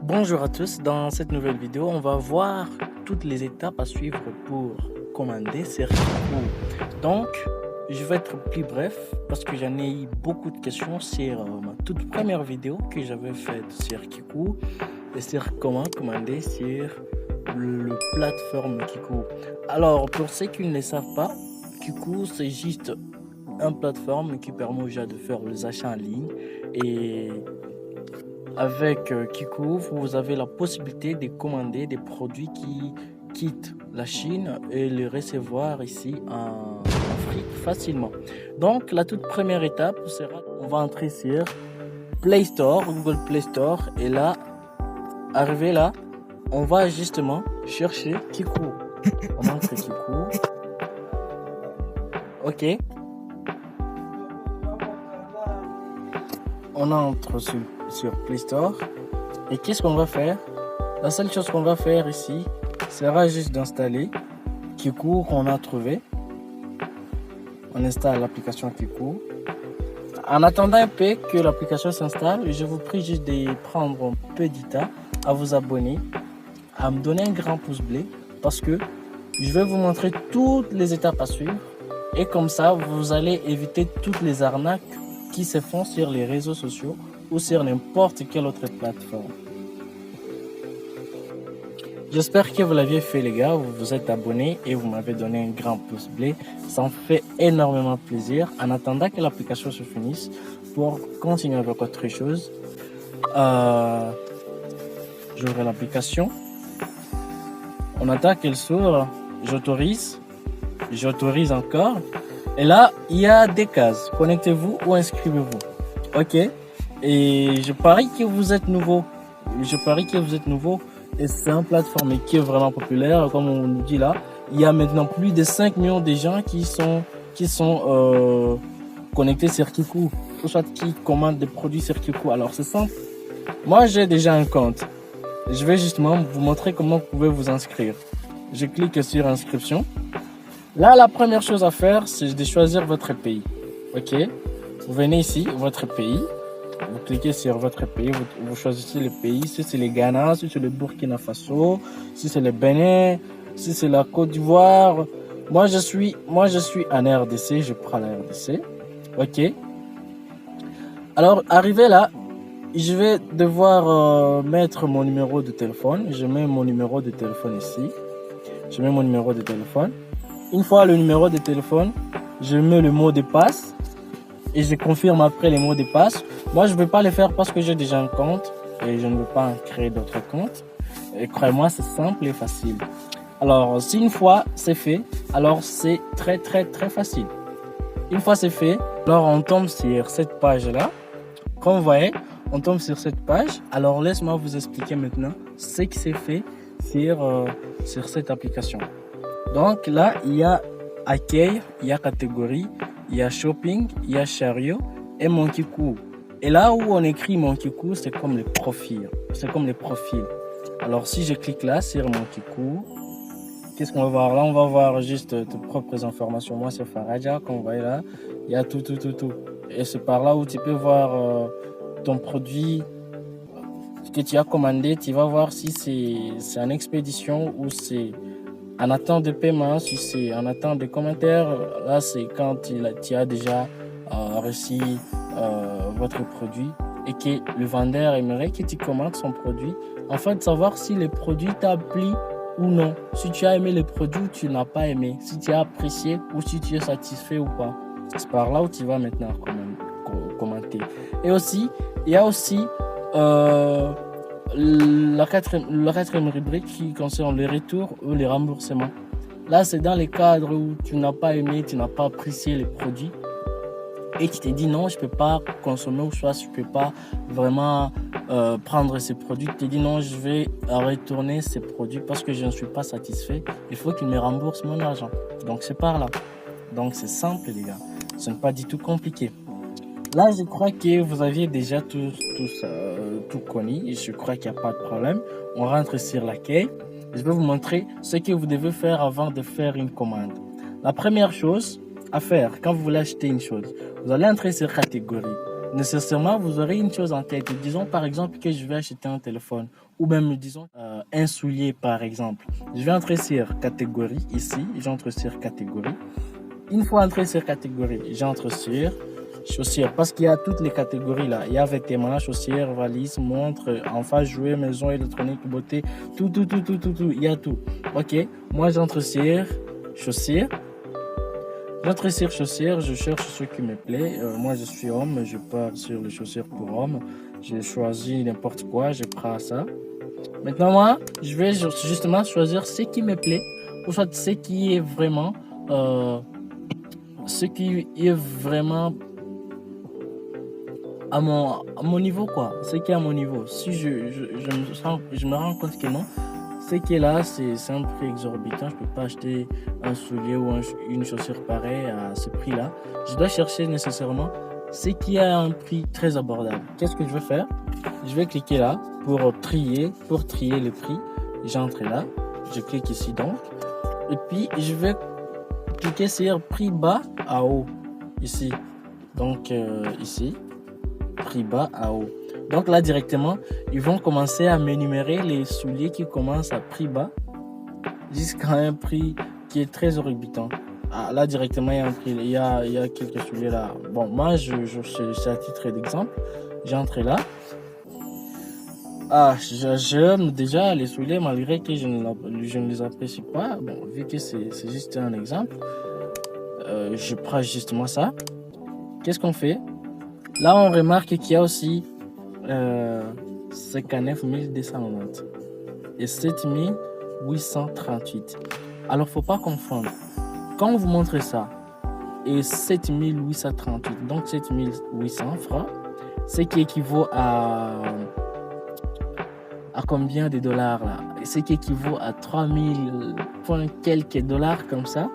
Bonjour à tous, dans cette nouvelle vidéo, on va voir toutes les étapes à suivre pour commander ces recours. Donc, je vais être plus bref parce que j'en ai eu beaucoup de questions sur ma toute première vidéo que j'avais faite sur Kiku et sur comment commander sur le plateforme Kiku. Alors, pour ceux qui ne le savent pas, Kiku c'est juste une plateforme qui permet aux gens de faire les achats en ligne et avec Kiku, vous avez la possibilité de commander des produits qui quittent la Chine et les recevoir ici en Afrique facilement. Donc, la toute première étape sera, on va entrer sur Play Store, Google Play Store, et là, arrivé là, on va justement chercher Kiku. On entre Kiku. Ok. On entre sur Play Store. Et qu'est-ce qu'on va faire? La seule chose qu'on va faire ici sera juste d'installer Kiku qu'on a trouvé. On installe l'application Kiku. En attendant un peu que l'application s'installe, je vous prie juste de prendre un peu de temps à vous abonner, à me donner un grand pouce bleu parce que je vais vous montrer toutes les étapes à suivre et comme ça vous allez éviter toutes les arnaques qui se font sur les réseaux sociaux ou sur n'importe quelle autre plateforme. J'espère que vous l'aviez fait les gars, vous vous êtes abonnés et vous m'avez donné un grand pouce bleu. Ça me fait énormément plaisir. En attendant que l'application se finisse, pour continuer avec autre chose, j'ouvre l'application. On attend qu'elle s'ouvre, j'autorise encore. Et là, il y a des cases. Connectez-vous ou inscrivez-vous. Ok. Et je parie que vous êtes nouveau. Et c'est une plateforme qui est vraiment populaire. Comme on nous dit là, il y a maintenant plus de 5 millions de gens qui sont connectés sur Kiku. Ou soit qui commandent des produits sur Kiku. Alors c'est simple. Moi, j'ai déjà un compte. Je vais justement vous montrer comment vous pouvez vous inscrire. Je clique sur inscription. Là, la première chose à faire, c'est de choisir votre pays. Ok? Vous venez ici, votre pays. Vous cliquez sur votre pays, vous choisissez le pays. Si c'est le Ghana, si c'est le Burkina Faso, si c'est le Bénin, si c'est la Côte d'Ivoire. Moi, je suis en RDC, je prends la RDC. Ok? Alors, arrivé là, je vais devoir mettre mon numéro de téléphone. Je mets mon numéro de téléphone ici. Je mets mon numéro de téléphone. Une fois le numéro de téléphone, je mets le mot de passe et je confirme après les mots de passe. Moi, je ne vais pas le faire parce que j'ai déjà un compte et je ne veux pas en créer d'autres comptes. Et croyez-moi, c'est simple et facile. Alors, si une fois c'est fait, alors c'est très facile. Une fois c'est fait, alors on tombe sur cette page-là. Comme vous voyez, on tombe sur cette page. Alors, laisse-moi vous expliquer maintenant ce qui s'est fait sur cette application. Donc là, il y a accueil, il y a catégorie, il y a shopping, il y a chariot et mon Kiku. Et là où on écrit mon Kiku, c'est comme les profils. Alors si je clique là sur mon Kiku, qu'est-ce qu'on va voir? Là, on va voir juste tes propres informations. Moi, c'est Faraja, comme vous voyez là. Il y a tout. Et c'est par là où tu peux voir ton produit que tu as commandé. Tu vas voir si c'est en expédition ou c'est en attente de paiement, si c'est en attente de commentaires. Là, c'est quand tu as déjà reçu votre produit et que le vendeur aimerait que tu commandes son produit. Enfin, de savoir si le produit t'a plu ou non. Si tu as aimé le produit ou tu n'as pas aimé. Si tu as apprécié ou si tu es satisfait ou pas. C'est par là où tu vas maintenant commenter. Et aussi, il y a aussi la quatrième rubrique qui concerne les retours ou les remboursements. Là, c'est dans les cadres où tu n'as pas aimé, tu n'as pas apprécié les produits et tu t'es dit non, je ne peux pas consommer ou soit je ne peux pas vraiment prendre ces produits. Tu t'es dit non, je vais retourner ces produits parce que je ne suis pas satisfait. Il faut qu'il me rembourse mon argent. Donc, c'est par là. Donc, c'est simple, les gars. Ce n'est pas du tout compliqué. Là, je crois que vous aviez déjà tout connu et je crois qu'il n'y a pas de problème. On rentre sur l'accueil. Je vais vous montrer ce que vous devez faire avant de faire une commande. La première chose à faire quand vous voulez acheter une chose, vous allez entrer sur catégorie. nécessairement, vous aurez une chose en tête. Disons par exemple que je vais acheter un téléphone ou même disons un soulier par exemple. Je vais entrer sur catégorie ici, j'entre sur catégorie. Une fois entré sur catégorie, j'entre sur chaussures parce qu'il y a toutes les catégories là. Il y a vêtements, chaussures, valises, montres, enfants, jouets, maison, électronique, beauté, tout. Il y a tout. Ok, moi j'entre sur chaussures. J'entre sur chaussures, je cherche ce qui me plaît. Moi je suis homme, je pars sur les chaussures pour homme. Je choisis n'importe quoi, je prends ça. Maintenant moi, je vais justement choisir ce qui me plaît ou soit ce qui est vraiment à mon niveau quoi, ce qui est à mon niveau. Si je me rends compte que non, ce qui est là c'est un prix exorbitant, je peux pas acheter un soulier ou une chaussure pareille à ce prix là. Je dois chercher nécessairement ce qui a un prix très abordable. Qu'est-ce que je vais faire? Je vais cliquer là pour trier le prix. J'entre là, je clique ici donc et puis je vais cliquer sur prix bas à haut ici. Donc ici, prix bas à haut. Donc là directement, ils vont commencer à m'énumérer les souliers qui commencent à prix bas jusqu'à un prix qui est très exorbitant. Ah, là directement il y a un prix, il y a quelques souliers là. Bon, moi c'est à titre d'exemple, j'entre là. Ah, j'aime déjà les souliers malgré que je ne les apprécie pas. Bon, vu que c'est juste un exemple, je prends justement ça. Qu'est-ce qu'on fait? Là, on remarque qu'il y a aussi 59 290 et 7 838. Alors, faut pas confondre. Quand on vous montre ça et 7 838, donc 7 800 francs, ce qui équivaut à combien de dollars là? Ce qui équivaut à 3000 points quelques dollars comme ça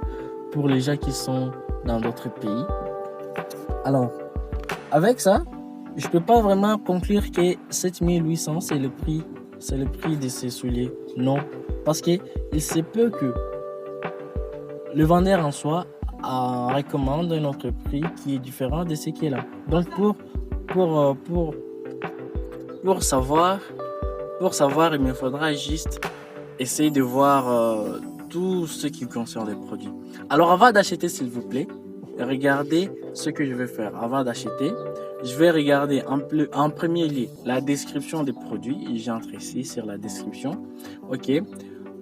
pour les gens qui sont dans d'autres pays. Alors, avec ça, je peux pas vraiment conclure que 7800 c'est le prix de ces souliers. Non, parce que il se peut que le vendeur en soi recommande un autre prix qui est différent de ce qui est là. Donc pour savoir, il me faudra juste essayer de voir tout ce qui concerne les produits. Alors avant d'acheter, s'il vous plaît, regardez ce que je vais faire. Avant d'acheter, je vais regarder en premier lieu la description des produits. J'entre ici sur la description. Ok.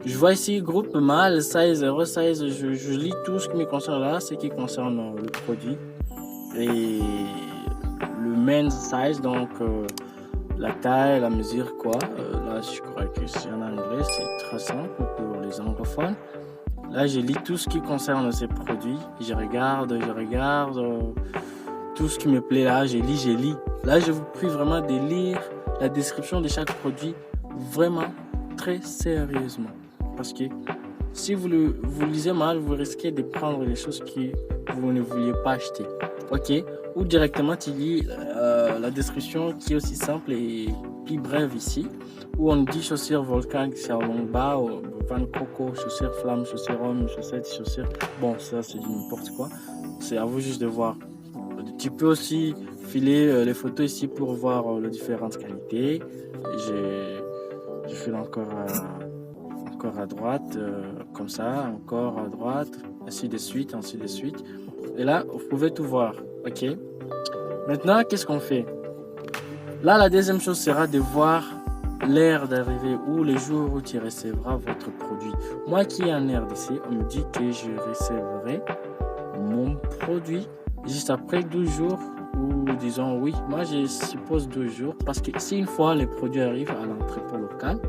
Je vois ici groupe mâle, size 0, size. Je lis tout ce qui me concerne là, ce qui concerne le produit. Et le men's size, donc la taille, la mesure, quoi. Là, je crois que c'est en anglais, c'est très simple pour les anglophones. Là, je lis tout ce qui concerne ces produits. Je regarde tout ce qui me plaît là. Je lis. Là, je vous prie vraiment de lire la description de chaque produit vraiment très sérieusement. Parce que si vous lisez mal, vous risquez de prendre les choses que vous ne vouliez pas acheter. Ok? Ou directement, tu lis la description qui est aussi simple et plus brève ici, où on dit chaussures Volcan, Xiaolongba, Van Coco, chaussures Flamme, chaussures Homme, chaussettes, chaussures. Bon, ça c'est du n'importe quoi. C'est à vous juste de voir. Tu peux aussi filer les photos ici pour voir les différentes qualités. Je file encore à droite, comme ça, encore à droite, ainsi de suite. Et là, vous pouvez tout voir. Ok. Maintenant, qu'est-ce qu'on fait? Là, la deuxième chose sera de voir l'heure d'arrivée ou les jours où tu recevras votre produit. Moi qui ai en RDC, on me dit que je recevrai mon produit juste après 12 jours ou disons oui. Moi, je suppose 12 jours parce que si une fois les produits arrivent à l'entrepôt local,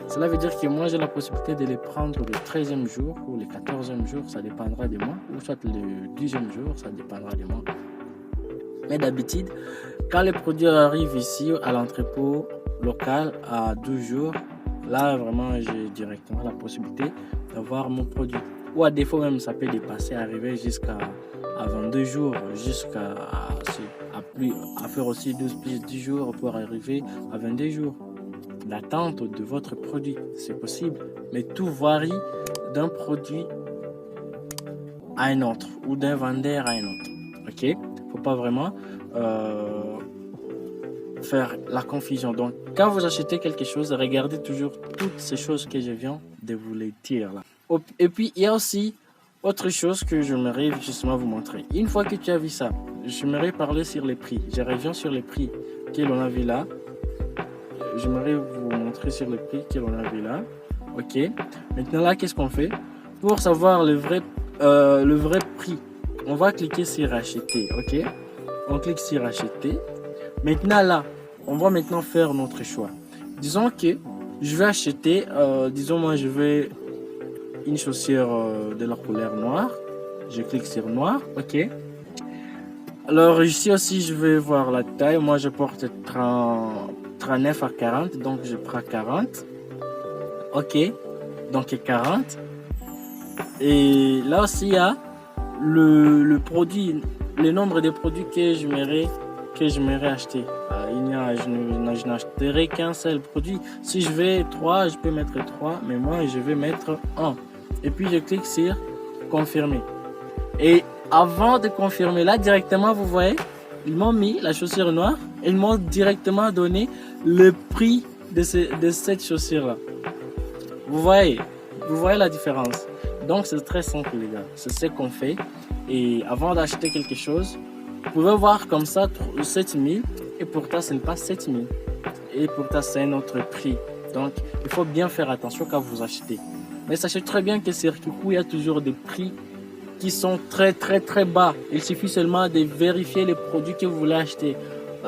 cela veut dire que moi j'ai la possibilité de les prendre le 13e jour ou le 14e jour, ça dépendra de moi, ou soit le 10e jour, ça dépendra de moi. Mais d'habitude, quand les produits arrivent ici à l'entrepôt local à 12 jours, là vraiment j'ai directement la possibilité d'avoir mon produit. Ou à défaut même ça peut dépasser, arriver jusqu'à 22 jours, jusqu'à faire aussi 12 plus 10 jours pour arriver à 22 jours. L'attente de votre produit, c'est possible, mais tout varie d'un produit à un autre ou d'un vendeur à un autre. Ok? Faut pas vraiment faire la confusion. Donc, quand vous achetez quelque chose, regardez toujours toutes ces choses que je viens de vous les dire là. Et puis, il y a aussi autre chose que j'aimerais justement vous montrer. Une fois que tu as vu ça, j'aimerais parler sur les prix. Je reviens sur les prix que l'on a vu là. J'aimerais vous montrer sur les prix que l'on a vu là. Ok. Maintenant là, qu'est-ce qu'on fait? Pour savoir le vrai prix, on va cliquer sur acheter. Ok. On clique sur acheter. Maintenant là, on va maintenant faire notre choix. Disons que je vais acheter, disons moi je veux une chaussure de la couleur noire. Je clique sur noir, ok. Alors ici aussi je vais voir la taille. Moi je porte 39 à 40, donc je prends 40. Ok, donc 40. Et là aussi il y a le produit, le nombre de produits que j'aimerais acheter. Je n'achèterai qu'un seul produit. Si je veux 3, je peux mettre 3, mais moi je vais mettre 1. Et puis je clique sur confirmer. Et avant de confirmer, là directement, vous voyez, ils m'ont mis la chaussure noire et ils m'ont directement donné le prix de cette chaussure-là. Vous voyez la différence. Donc c'est très simple les gars, c'est ce qu'on fait. Et avant d'acheter quelque chose, vous pouvez voir comme ça 7000 et pourtant ce n'est pas 7000. Et pourtant c'est un autre prix. Donc il faut bien faire attention quand vous achetez. Mais sachez très bien que sur Kiku, il y a toujours des prix qui sont très bas. Il suffit seulement de vérifier les produits que vous voulez acheter.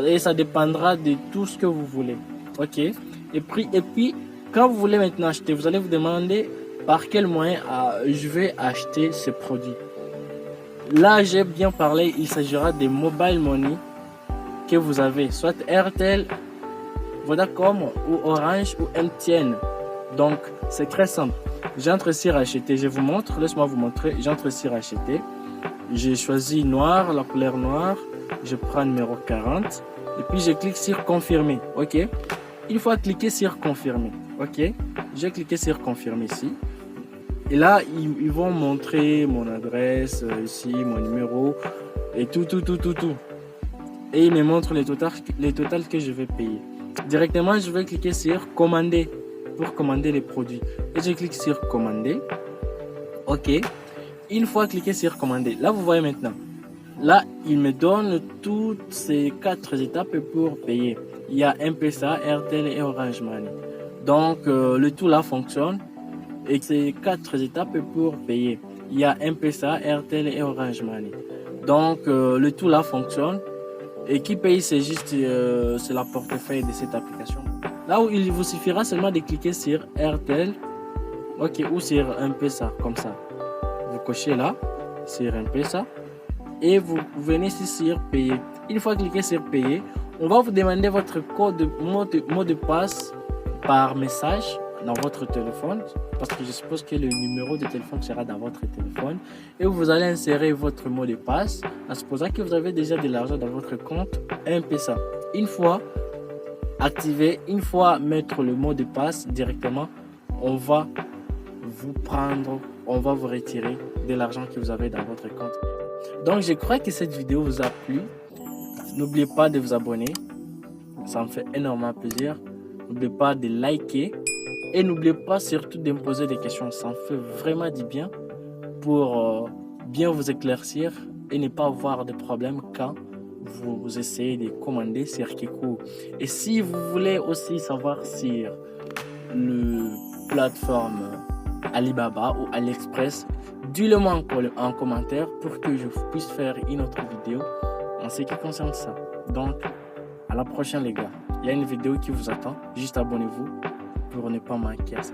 Et ça dépendra de tout ce que vous voulez. Ok. Et puis, quand vous voulez maintenant acheter, vous allez vous demander par quel moyen je vais acheter ce produit. Là, j'ai bien parlé, il s'agira des mobile money que vous avez, soit Airtel, Vodacom ou Orange ou MTN. Donc, c'est très simple. J'entre sur acheter, je vous montre, laisse-moi vous montrer. J'entre sur acheter. J'ai choisi noir, la couleur noire. Je prends numéro 40 et puis je clique sur confirmer. Ok. Une fois cliqué sur confirmer. Ok. J'ai cliqué sur confirmer ici. Et là, ils vont montrer mon adresse ici, mon numéro et tout. Et ils me montrent les totals que je vais payer. Directement, je vais cliquer sur commander pour commander les produits. Et je clique sur commander. Ok. Une fois cliqué sur commander, là vous voyez maintenant. Là, il me donne toutes ces 4 étapes pour payer. Il y a M-Pesa, Airtel et Orange Money. Donc, le tout là fonctionne. Et ces 4 étapes pour payer. Il y a M-Pesa, Airtel et Orange Money. Donc, le tout là fonctionne. Et qui paye, c'est juste c'est la portefeuille de cette application. Là où il vous suffira seulement de cliquer sur Airtel, ok, ou sur M-Pesa, comme ça. Vous cochez là, sur M-Pesa, et vous venez ici sur payer. Une fois cliqué sur payer, on va vous demander votre mot de passe par message dans votre téléphone, parce que je suppose que le numéro de téléphone sera dans votre téléphone, et vous allez insérer votre mot de passe en supposant que vous avez déjà de l'argent dans votre compte M-Pesa. Une fois activer, une fois mettre le mot de passe directement, on va vous retirer de l'argent que vous avez dans votre compte. Donc je crois que cette vidéo vous a plu. N'oubliez pas de vous abonner, ça me fait énormément plaisir. N'oubliez pas de liker et n'oubliez pas surtout de me poser des questions, ça me fait vraiment du bien pour bien vous éclaircir et ne pas avoir de problèmes quand vous essayez de commander sur Kiku. Et si vous voulez aussi savoir sur le plateforme Alibaba ou AliExpress, dites-le-moi en commentaire pour que je puisse faire une autre vidéo en ce qui concerne ça. Donc, à la prochaine les gars. Il y a une vidéo qui vous attend. Juste abonnez-vous pour ne pas manquer à ça.